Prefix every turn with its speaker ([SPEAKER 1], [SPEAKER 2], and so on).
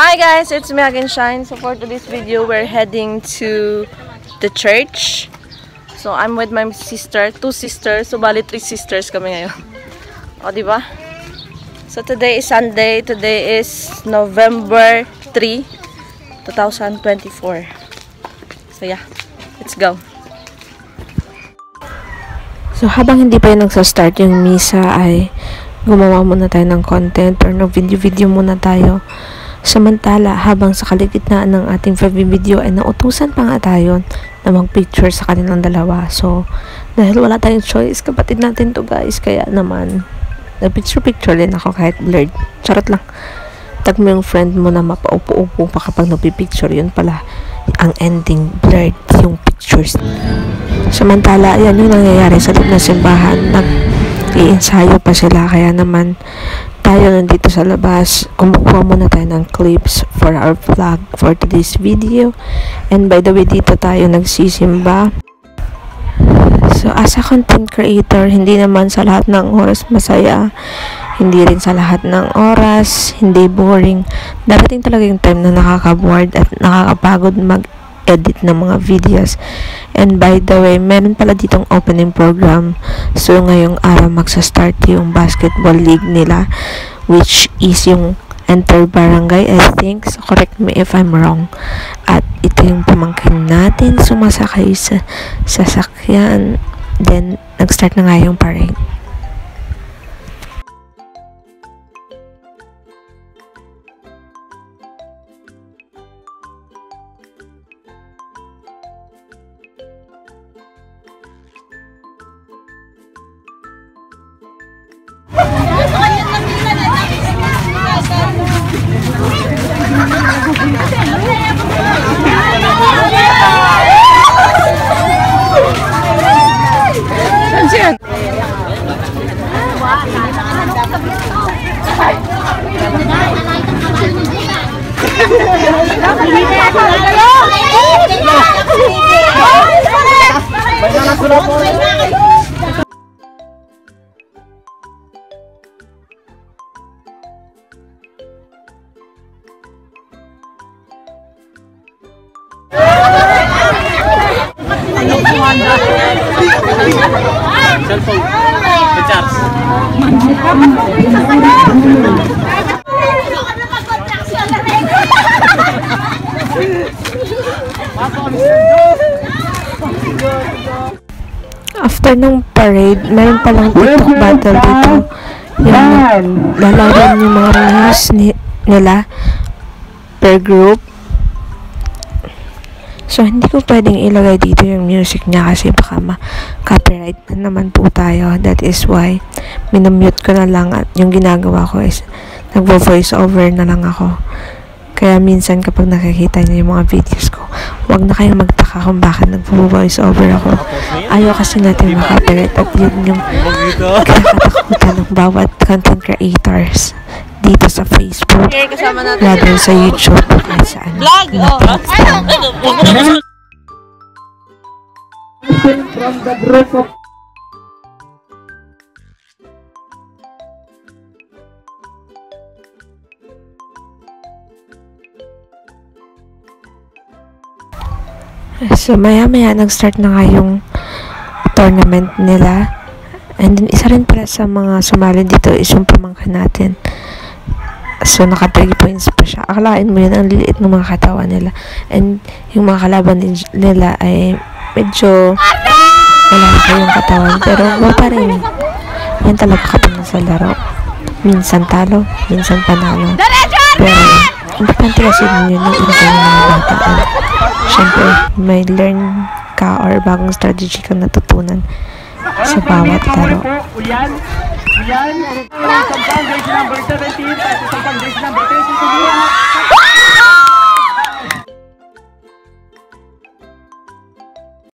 [SPEAKER 1] Hi guys, it's me again, Shine. So for today's video, we're heading to the church. So I'm with my sister, 2 sisters. So bali 3 sisters kami ngayon. O, diba? So today is Sunday. Today is November 3, 2024. So yeah, let's go.
[SPEAKER 2] So habang hindi pa yung nagsa-start yung misa ay gumawa muna tayo ng content or nag-video muna tayo. Samantala, habang sa kaligitnaan ng ating video ay nautusan pa nga tayo na mag-picture sa kanilang dalawa. So, dahil wala tayong choice, kapatid natin to guys, kaya naman nag-picture din ako kahit blurred. Charot lang. Tag mo yung friend mo na mapaupo-upo pa kapag nagpipicture, yun pala ang ending, blurred yung pictures. Samantala, yan yung nangyayari sa loob ng simbahan. Nag-iinsayo pa sila, kaya naman tayo nandito sa labas. Kumukuha muna tayo ng clips for our vlog for today's video. And by the way, dito tayo nagsisimba. So, as a content creator, hindi naman sa lahat ng oras masaya. Hindi rin sa lahat ng oras, hindi boring. Darating talaga yung time na nakaka-bored at nakakapagod mag-edit ng mga videos. And by the way, meron pala ditong opening program. So, ngayong araw magsa-start yung basketball league nila, which is yung Enter Barangay, I think. So, correct me if I'm wrong. At ito yung pamangkin natin sumasakay sa sasakyan. Then, nag-start na nga yung parade.
[SPEAKER 3] Cellphone. Recharge.
[SPEAKER 2] After nung parade, mayroon palang TikTok battle dito. Yung lalaban yung mga rules nila per group. So, hindi ko pwedeng ilagay dito yung music niya kasi baka ma-copyright na naman po tayo. That is why, minamute ko na lang at yung ginagawa ko is nagvo-voice over na lang ako. Kaya minsan kapag nakikita niyo yung mga videos ko, huwag na kayong magtaka kung bakit nagvo-voice over ako. Ayaw kasi natin ma-copyright at yun yung kinakatakutan ng bawat content creators dito sa Facebook, rather sa YouTube, kahit saan.
[SPEAKER 1] Vlog!
[SPEAKER 3] From the group of
[SPEAKER 2] So, maya-maya nag-start na nga yung tournament nila. And then, isa rin pala sa mga sumali dito is yung pamangkin natin. So, naka 3 points pa siya. Akalain mo yun, ang liliit ng mga katawan nila. And yung mga kalaban nila ay medyo malaki yung katawan. Pero, wala pa rin. Yan talaga kapag nasa laro. Minsan talo, minsan panalo. Pero, importante kasi yun yung ilagay ng mga bata. And, syempre, may learn ka or bagong strategy kang natutunan sa bawat laro.
[SPEAKER 3] Uyan. Sampang grade number 17 at sampang grade number 20.